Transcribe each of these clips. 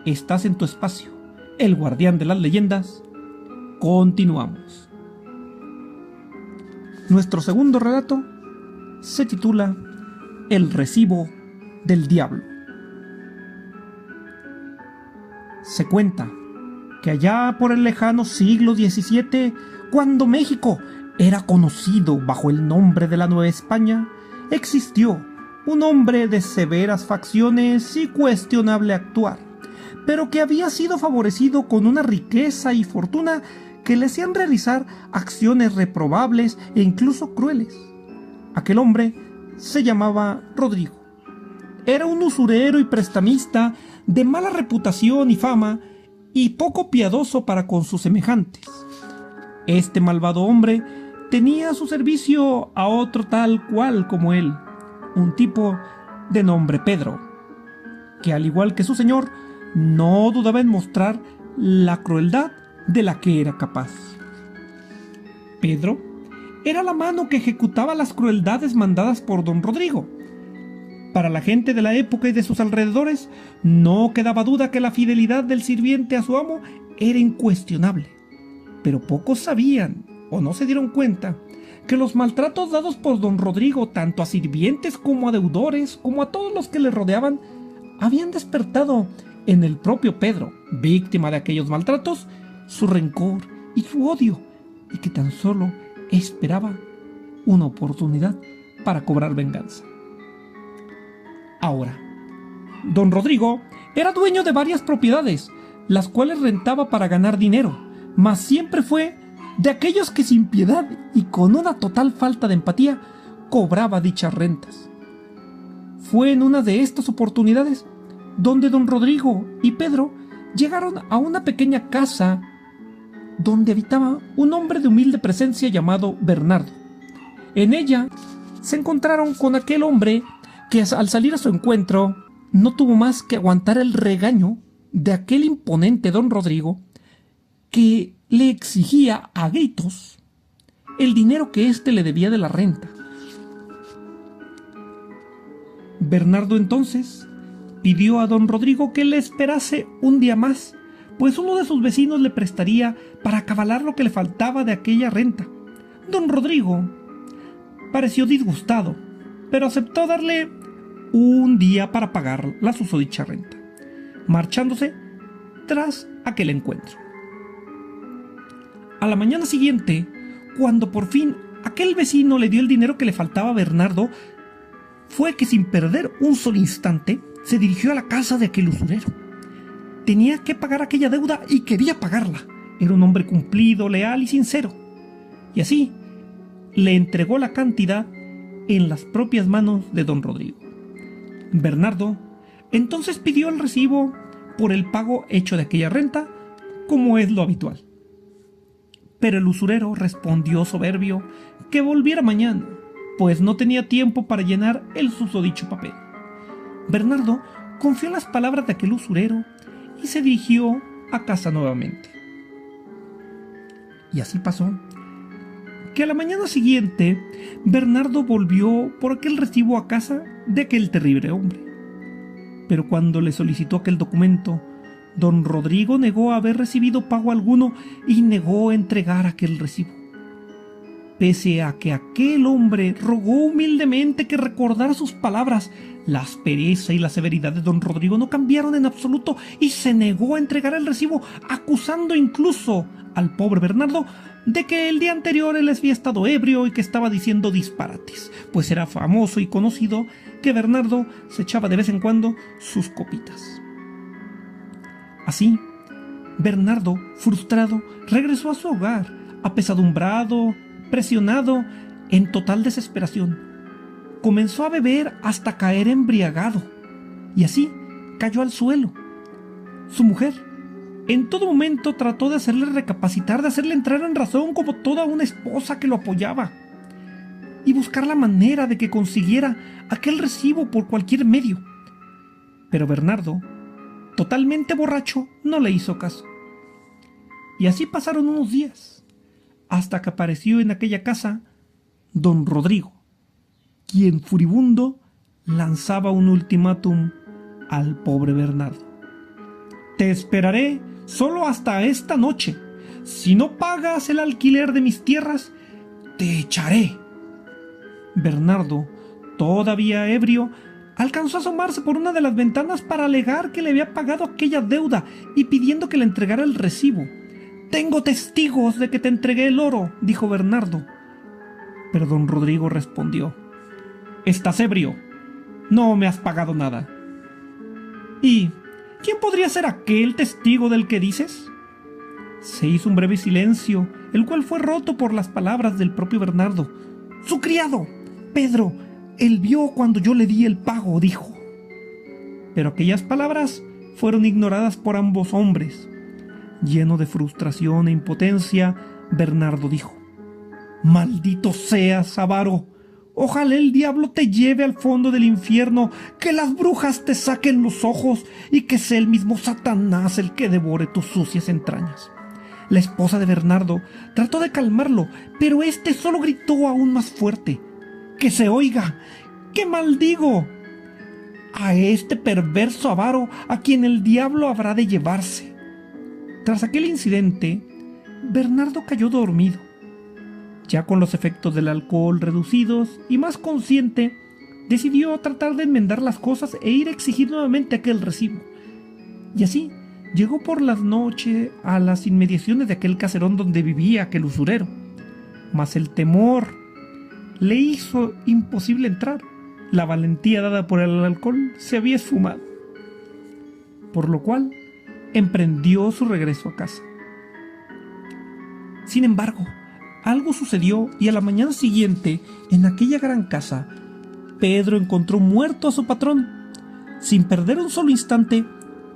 estás en tu espacio, el guardián de las leyendas. Continuamos. Nuestro segundo relato se titula El recibo del diablo. Se cuenta que allá por el lejano siglo XVII, cuando México era conocido bajo el nombre de la Nueva España, existió un hombre de severas facciones y cuestionable actuar, pero que había sido favorecido con una riqueza y fortuna que le hacían realizar acciones reprobables e incluso crueles. Aquel hombre se llamaba Rodrigo. Era un usurero y prestamista de mala reputación y fama, y poco piadoso para con sus semejantes. Este malvado hombre tenía a su servicio a otro tal cual como él, un tipo de nombre Pedro, que al igual que su señor, no dudaba en mostrar la crueldad de la que era capaz. Pedro era la mano que ejecutaba las crueldades mandadas por don Rodrigo. Para la gente de la época y de sus alrededores, no quedaba duda que la fidelidad del sirviente a su amo era incuestionable. Pero pocos sabían, o no se dieron cuenta, que los maltratos dados por don Rodrigo, tanto a sirvientes como a deudores, como a todos los que le rodeaban, habían despertado en el propio Pedro, víctima de aquellos maltratos, su rencor y su odio, y que tan solo esperaba una oportunidad para cobrar venganza. Ahora, don Rodrigo era dueño de varias propiedades, las cuales rentaba para ganar dinero, mas siempre fue de aquellos que sin piedad y con una total falta de empatía cobraba dichas rentas. Fue en una de estas oportunidades donde don Rodrigo y Pedro llegaron a una pequeña casa donde habitaba un hombre de humilde presencia llamado Bernardo. En ella se encontraron con aquel hombre que al salir a su encuentro no tuvo más que aguantar el regaño de aquel imponente don Rodrigo, que le exigía a gritos el dinero que éste le debía de la renta. Bernardo entonces pidió a don Rodrigo que le esperase un día más, pues uno de sus vecinos le prestaría para acabalar lo que le faltaba de aquella renta. Don Rodrigo pareció disgustado, pero aceptó darle un día para pagar la susodicha renta, marchándose tras aquel encuentro. A la mañana siguiente, cuando por fin aquel vecino le dio el dinero que le faltaba a Bernardo, fue que sin perder un solo instante se dirigió a la casa de aquel usurero. Tenía que pagar aquella deuda y quería pagarla. Era un hombre cumplido, leal y sincero. Y así le entregó la cantidad en las propias manos de don Rodrigo. Bernardo entonces pidió el recibo por el pago hecho de aquella renta, como es lo habitual. Pero el usurero respondió soberbio que volviera mañana, pues no tenía tiempo para llenar el susodicho papel. Bernardo confió en las palabras de aquel usurero y se dirigió a casa nuevamente. Y así pasó que a la mañana siguiente Bernardo volvió por aquel recibo a casa de aquel terrible hombre. Pero cuando le solicitó aquel documento, don Rodrigo negó haber recibido pago alguno y negó entregar aquel recibo. Pese a que aquel hombre rogó humildemente que recordara sus palabras, la aspereza y la severidad de don Rodrigo no cambiaron en absoluto y se negó a entregar el recibo, acusando incluso al pobre Bernardo de que el día anterior él había estado ebrio y que estaba diciendo disparates, pues era famoso y conocido que Bernardo se echaba de vez en cuando sus copitas. Así, Bernardo, frustrado, regresó a su hogar, apesadumbrado, presionado, en total desesperación. Comenzó a beber hasta caer embriagado, y así cayó al suelo. Su mujer, en todo momento, trató de hacerle recapacitar, de hacerle entrar en razón como toda una esposa que lo apoyaba, y buscar la manera de que consiguiera aquel recibo por cualquier medio. Pero Bernardo, totalmente borracho, no le hizo caso. Y así pasaron unos días, hasta que apareció en aquella casa don Rodrigo, quien furibundo lanzaba un ultimátum al pobre Bernardo. Te esperaré solo hasta esta noche. Si no pagas el alquiler de mis tierras, te echaré. Bernardo, todavía ebrio, alcanzó a asomarse por una de las ventanas para alegar que le había pagado aquella deuda y pidiendo que le entregara el recibo. «Tengo testigos de que te entregué el oro», dijo Bernardo. Pero don Rodrigo respondió: «Estás ebrio. No me has pagado nada». «¿Y quién podría ser aquel testigo del que dices?». Se hizo un breve silencio, el cual fue roto por las palabras del propio Bernardo. «Su criado, Pedro. Él vio cuando yo le di el pago», dijo. Pero aquellas palabras fueron ignoradas por ambos hombres. Lleno de frustración e impotencia, Bernardo dijo: «Maldito seas, avaro. Ojalá el diablo te lleve al fondo del infierno, que las brujas te saquen los ojos y que sea el mismo Satanás el que devore tus sucias entrañas». La esposa de Bernardo trató de calmarlo, pero éste solo gritó aún más fuerte: «¡Que se oiga! ¡Que maldigo a este perverso avaro, a quien el diablo habrá de llevarse!». Tras aquel incidente, Bernardo cayó dormido. Ya con los efectos del alcohol reducidos y más consciente, decidió tratar de enmendar las cosas e ir a exigir nuevamente aquel recibo. Y así llegó por las noches a las inmediaciones de aquel caserón donde vivía aquel usurero. Mas el temor le hizo imposible entrar. La valentía dada por el alcohol se había esfumado, por lo cual emprendió su regreso a casa. Sin embargo, algo sucedió y a la mañana siguiente, en aquella gran casa, Pedro encontró muerto a su patrón. Sin perder un solo instante,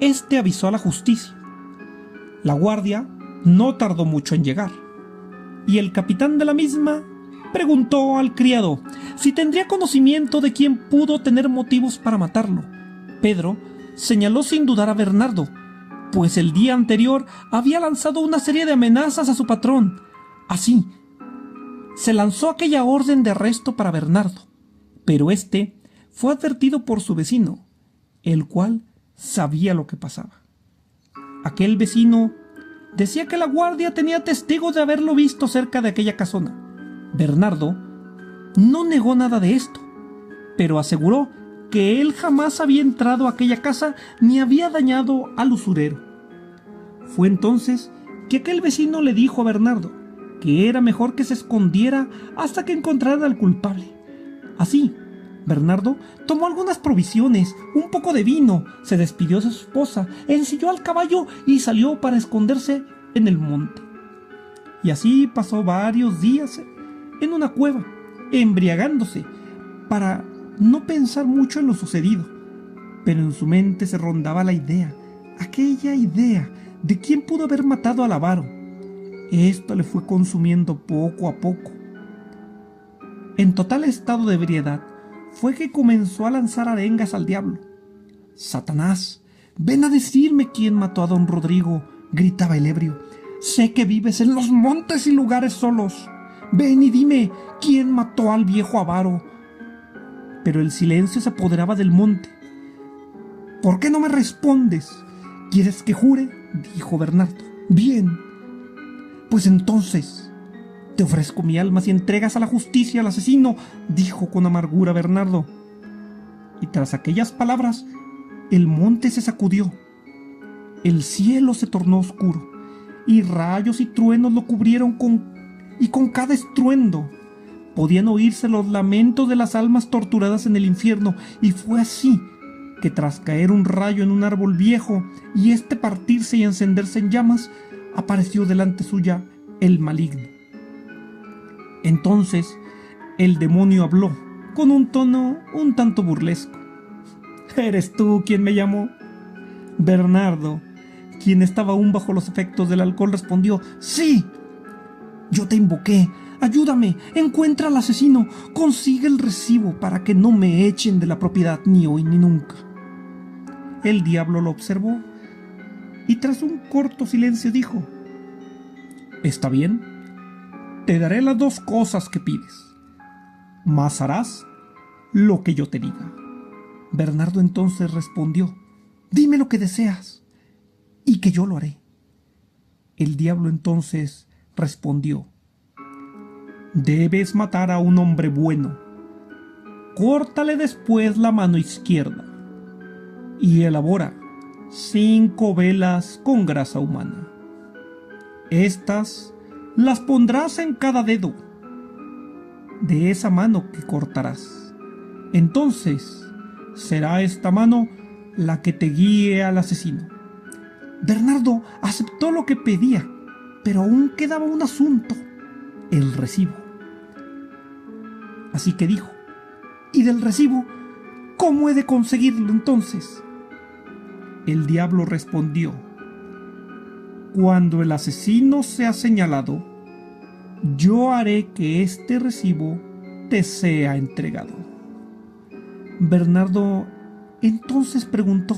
éste avisó a la justicia. La guardia no tardó mucho en llegar, y el capitán de la misma preguntó al criado si tendría conocimiento de quién pudo tener motivos para matarlo. Pedro señaló sin dudar a Bernardo, pues el día anterior había lanzado una serie de amenazas a su patrón. Así, se lanzó aquella orden de arresto para Bernardo, pero éste fue advertido por su vecino, el cual sabía lo que pasaba. Aquel vecino decía que la guardia tenía testigos de haberlo visto cerca de aquella casona. Bernardo no negó nada de esto, pero aseguró que él jamás había entrado a aquella casa ni había dañado al usurero. Fue entonces que aquel vecino le dijo a Bernardo que era mejor que se escondiera hasta que encontrara al culpable. Así, Bernardo tomó algunas provisiones, un poco de vino, se despidió de su esposa, ensilló al caballo y salió para esconderse en el monte. Y así pasó varios días en una cueva, embriagándose, para no pensar mucho en lo sucedido. Pero en su mente se rondaba la idea, aquella idea de quién pudo haber matado al avaro. Esto le fue consumiendo poco a poco. En total estado de ebriedad, fue que comenzó a lanzar arengas al diablo. «Satanás, ven a decirme quién mató a don Rodrigo», gritaba el ebrio. «Sé que vives en los montes y lugares solos. Ven y dime quién mató al viejo avaro». Pero el silencio se apoderaba del monte. «¿Por qué no me respondes? ¿Quieres que jure?», dijo Bernardo. «Bien, pues entonces te ofrezco mi alma si entregas a la justicia al asesino», dijo con amargura Bernardo. Y tras aquellas palabras, el monte se sacudió, el cielo se tornó oscuro, y rayos y truenos lo cubrieron con cada estruendo podían oírse los lamentos de las almas torturadas en el infierno. Y fue así que, tras caer un rayo en un árbol viejo y este partirse y encenderse en llamas, apareció delante suya el maligno. Entonces el demonio habló con un tono un tanto burlesco. «¿Eres tú quien me llamó?». Bernardo, quien estaba aún bajo los efectos del alcohol, respondió: «Sí, yo te invoqué. Ayúdame, encuentra al asesino, consigue el recibo para que no me echen de la propiedad ni hoy ni nunca». El diablo lo observó y tras un corto silencio dijo: «Está bien, te daré las dos cosas que pides, mas harás lo que yo te diga». Bernardo entonces respondió: «Dime lo que deseas». y que yo lo haré. El diablo entonces respondió: debes matar a un hombre bueno. Córtale después la mano izquierda y elabora 5 velas con grasa humana. Estas las pondrás en cada dedo de esa mano que cortarás. Entonces será esta mano la que te guíe al asesino. Bernardo aceptó lo que pedía, pero aún quedaba un asunto: el recibo. Así que dijo: ¿y del recibo cómo he de conseguirlo entonces? El diablo respondió: cuando el asesino sea señalado, yo haré que este recibo te sea entregado. Bernardo entonces preguntó: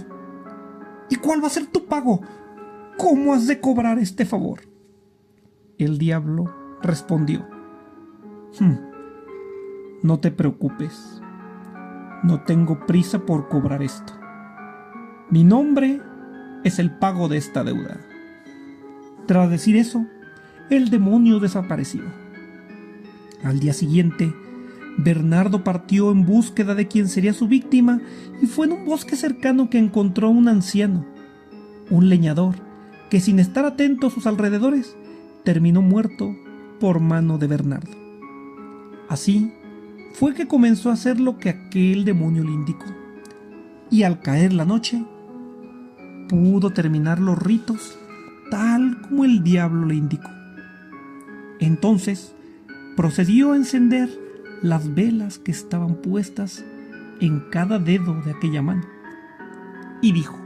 ¿y cuál va a ser tu pago? ¿Cómo has de cobrar este favor? El diablo respondió: no te preocupes, no tengo prisa por cobrar esto. Mi nombre es el pago de esta deuda. Tras decir eso, el demonio desapareció. Al día siguiente, Bernardo partió en búsqueda de quien sería su víctima y fue en un bosque cercano que encontró a un anciano, un leñador, que sin estar atento a sus alrededores, terminó muerto por mano de Bernardo. Así fue que comenzó a hacer lo que aquel demonio le indicó, y al caer la noche, pudo terminar los ritos tal como el diablo le indicó. Entonces procedió a encender las velas que estaban puestas en cada dedo de aquella mano y dijo: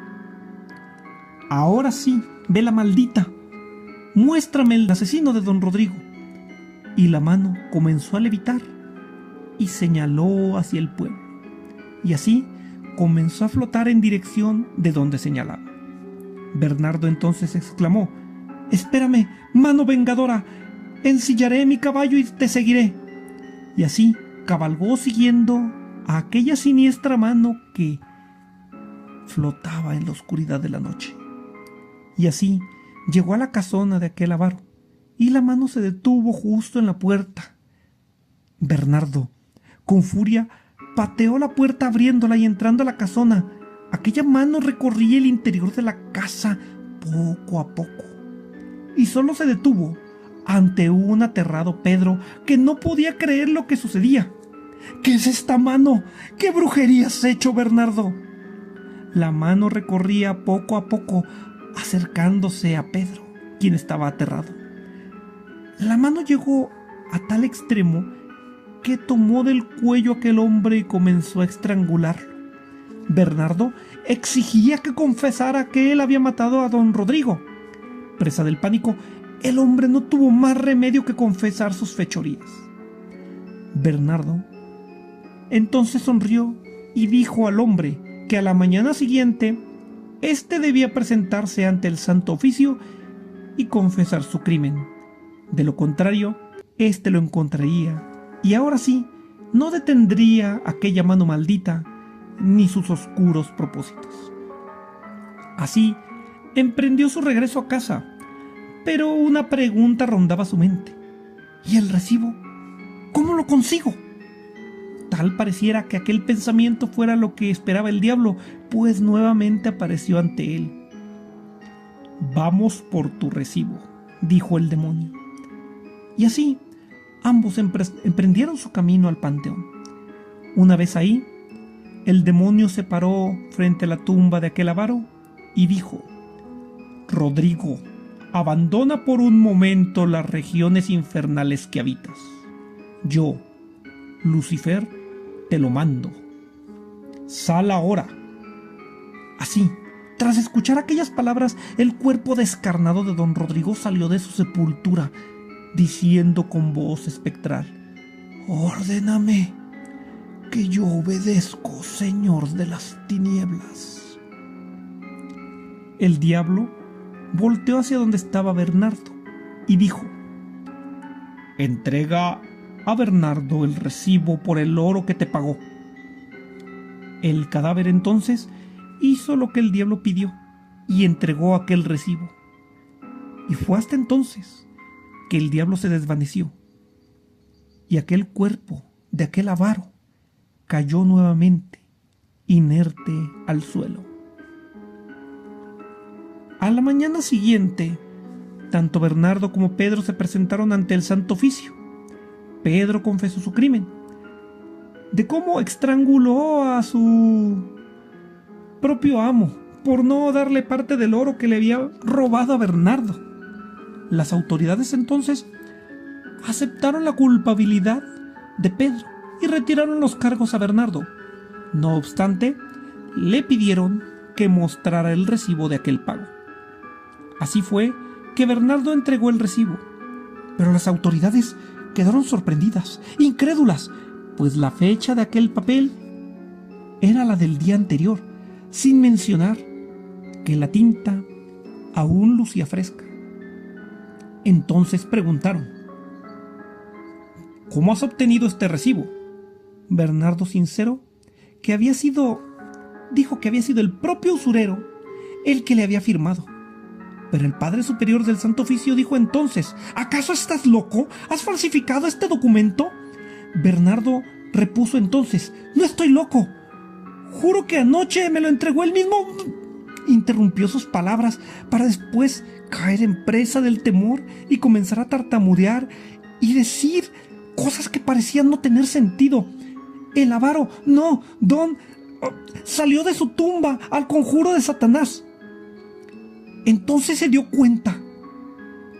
ahora sí, vela maldita, muéstrame el asesino de don Rodrigo. Y la mano comenzó a levitar y señaló hacia el pueblo, y así comenzó a flotar en dirección de donde señalaba. Bernardo entonces exclamó: espérame, mano vengadora, ensillaré mi caballo y te seguiré. Y así cabalgó siguiendo a aquella siniestra mano que flotaba en la oscuridad de la noche. Y así llegó a la casona de aquel avaro, y la mano se detuvo justo en la puerta. Bernardo, con furia, pateó la puerta abriéndola, y entrando a la casona, aquella mano recorría el interior de la casa poco a poco, y solo se detuvo ante un aterrado Pedro, que no podía creer lo que sucedía. ¿Qué es esta mano? ¿Qué brujería has hecho, Bernardo? La mano recorría poco a poco, acercándose a Pedro, quien estaba aterrado. La mano llegó a tal extremo que tomó del cuello a aquel hombre y comenzó a estrangularlo. Bernardo exigía que confesara que él había matado a don Rodrigo. Presa del pánico, el hombre no tuvo más remedio que confesar sus fechorías. Bernardo entonces sonrió y dijo al hombre que a la mañana siguiente éste debía presentarse ante el Santo Oficio y confesar su crimen. De lo contrario, éste lo encontraría, y ahora sí, no detendría aquella mano maldita ni sus oscuros propósitos. Así, emprendió su regreso a casa, pero una pregunta rondaba su mente: ¿y el recibo? ¿Cómo lo consigo? Tal pareciera que aquel pensamiento fuera lo que esperaba el diablo, pues nuevamente apareció ante él. «Vamos por tu recibo», dijo el demonio. Y así, ambos emprendieron su camino al panteón. Una vez ahí, el demonio se paró frente a la tumba de aquel avaro y dijo: «Rodrigo, abandona por un momento las regiones infernales que habitas. Yo, Lucifer, te lo mando. Sal ahora». Así, tras escuchar aquellas palabras, el cuerpo descarnado de don Rodrigo salió de su sepultura, diciendo con voz espectral: «Ordéname, que yo obedezco, señor de las tinieblas». El diablo volteó hacia donde estaba Bernardo y dijo: «Entrega a Bernardo el recibo por el oro que te pagó». El cadáver entonces hizo lo que el diablo pidió y entregó aquel recibo. Y fue hasta entonces que el diablo se desvaneció y aquel cuerpo de aquel avaro cayó nuevamente inerte al suelo. A la mañana siguiente, tanto Bernardo como Pedro se presentaron ante el Santo Oficio. Pedro confesó su crimen, de cómo estranguló a su propio amo por no darle parte del oro que le había robado a Bernardo. Las autoridades entonces aceptaron la culpabilidad de Pedro y retiraron los cargos a Bernardo. No obstante, le pidieron que mostrara el recibo de aquel pago. Así fue que Bernardo entregó el recibo, pero las autoridades quedaron sorprendidas, incrédulas, pues la fecha de aquel papel era la del día anterior, sin mencionar que la tinta aún lucía fresca. Entonces preguntaron: ¿cómo has obtenido este recibo? Bernardo, sincero, dijo que había sido el propio usurero el que le había firmado. Pero el padre superior del Santo Oficio dijo entonces: ¿acaso estás loco? ¿Has falsificado este documento? Bernardo repuso entonces: no estoy loco. Juro que anoche me lo entregó él mismo. Interrumpió sus palabras para después caer en presa del temor y comenzar a tartamudear y decir cosas que parecían no tener sentido. El avaro, no, salió de su tumba al conjuro de Satanás. Entonces se dio cuenta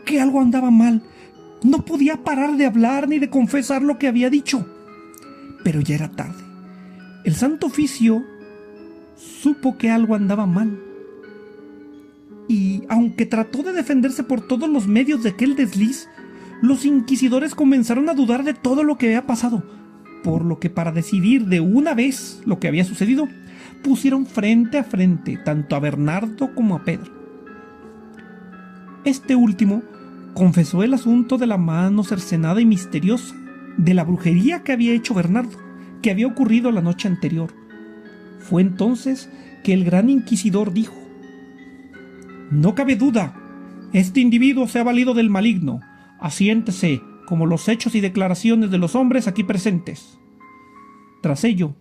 que algo andaba mal. No podía parar de hablar ni de confesar lo que había dicho. Pero ya era tarde. El Santo Oficio supo que algo andaba mal. Y aunque trató de defenderse por todos los medios de aquel desliz, los inquisidores comenzaron a dudar de todo lo que había pasado, por lo que para decidir de una vez lo que había sucedido, pusieron frente a frente tanto a Bernardo como a Pedro. Este último confesó el asunto de la mano cercenada y misteriosa, de la brujería que había hecho Bernardo, que había ocurrido la noche anterior. Fue entonces que el gran inquisidor dijo: no cabe duda, este individuo se ha valido del maligno. Asiéntese como los hechos y declaraciones de los hombres aquí presentes. Tras ello,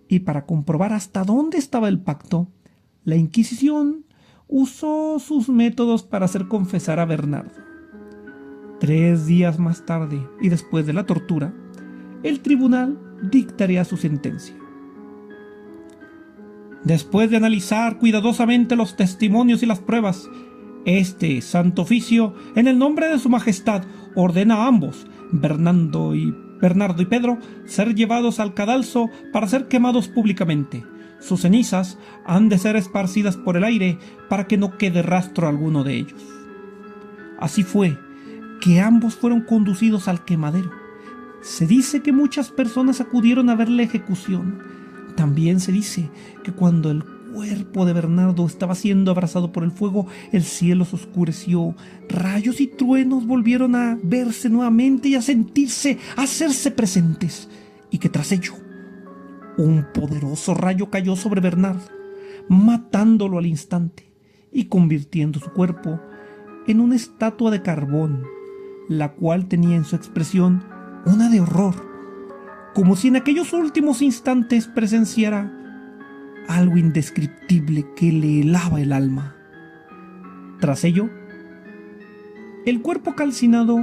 y para comprobar hasta dónde estaba el pacto, la Inquisición usó sus métodos para hacer confesar a Bernardo. 3 días más tarde, y después de la tortura, el tribunal dictaría su sentencia. Después de analizar cuidadosamente los testimonios y las pruebas, este Santo Oficio, en el nombre de su Majestad, ordena a ambos, Bernardo y Pedro, ser llevados al cadalso para ser quemados públicamente. Sus cenizas han de ser esparcidas por el aire para que no quede rastro alguno de ellos. Así fue que ambos fueron conducidos al quemadero. Se dice que muchas personas acudieron a ver la ejecución. También se dice que cuando el cuerpo de Bernardo estaba siendo abrasado por el fuego, el cielo se oscureció, rayos y truenos volvieron a verse nuevamente y a hacerse presentes, y que tras ello un poderoso rayo cayó sobre Bernardo, matándolo al instante y convirtiendo su cuerpo en una estatua de carbón, la cual tenía en su expresión una de horror, como si en aquellos últimos instantes presenciara algo indescriptible que le helaba el alma. Tras ello, el cuerpo calcinado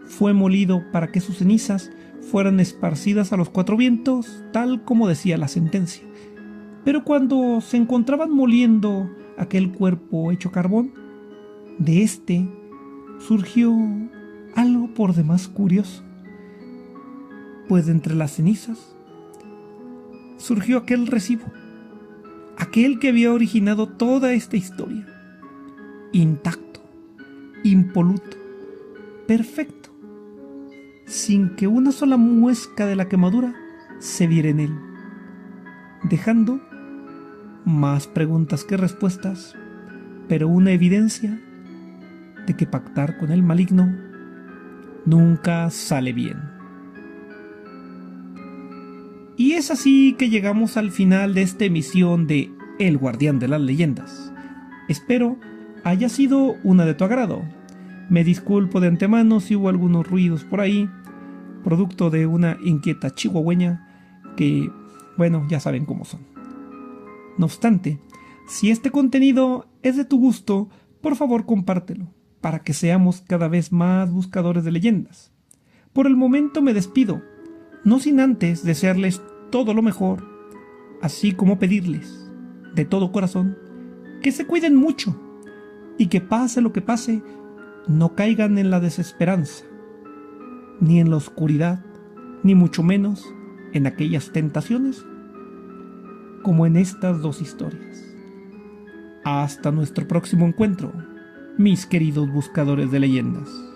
fue molido para que sus cenizas fueran esparcidas a los 4 vientos, tal como decía la sentencia. Pero cuando se encontraban moliendo aquel cuerpo hecho carbón, de este surgió algo por demás curioso, pues de entre las cenizas surgió aquel recibo, aquel que había originado toda esta historia, intacto, impoluto, perfecto, sin que una sola muesca de la quemadura se viera en él, dejando más preguntas que respuestas, pero una evidencia de que pactar con el maligno nunca sale bien. Y es así que llegamos al final de esta emisión de El Guardián de las Leyendas. Espero haya sido una de tu agrado. Me disculpo de antemano si hubo algunos ruidos por ahí, producto de una inquieta chihuahueña que, bueno, ya saben cómo son. No obstante, si este contenido es de tu gusto, por favor compártelo, para que seamos cada vez más buscadores de leyendas. Por el momento me despido, no sin antes desearles todo lo mejor, así como pedirles, de todo corazón, que se cuiden mucho y que pase lo que pase, no caigan en la desesperanza, ni en la oscuridad, ni mucho menos en aquellas tentaciones como en estas dos historias. Hasta nuestro próximo encuentro, mis queridos buscadores de leyendas.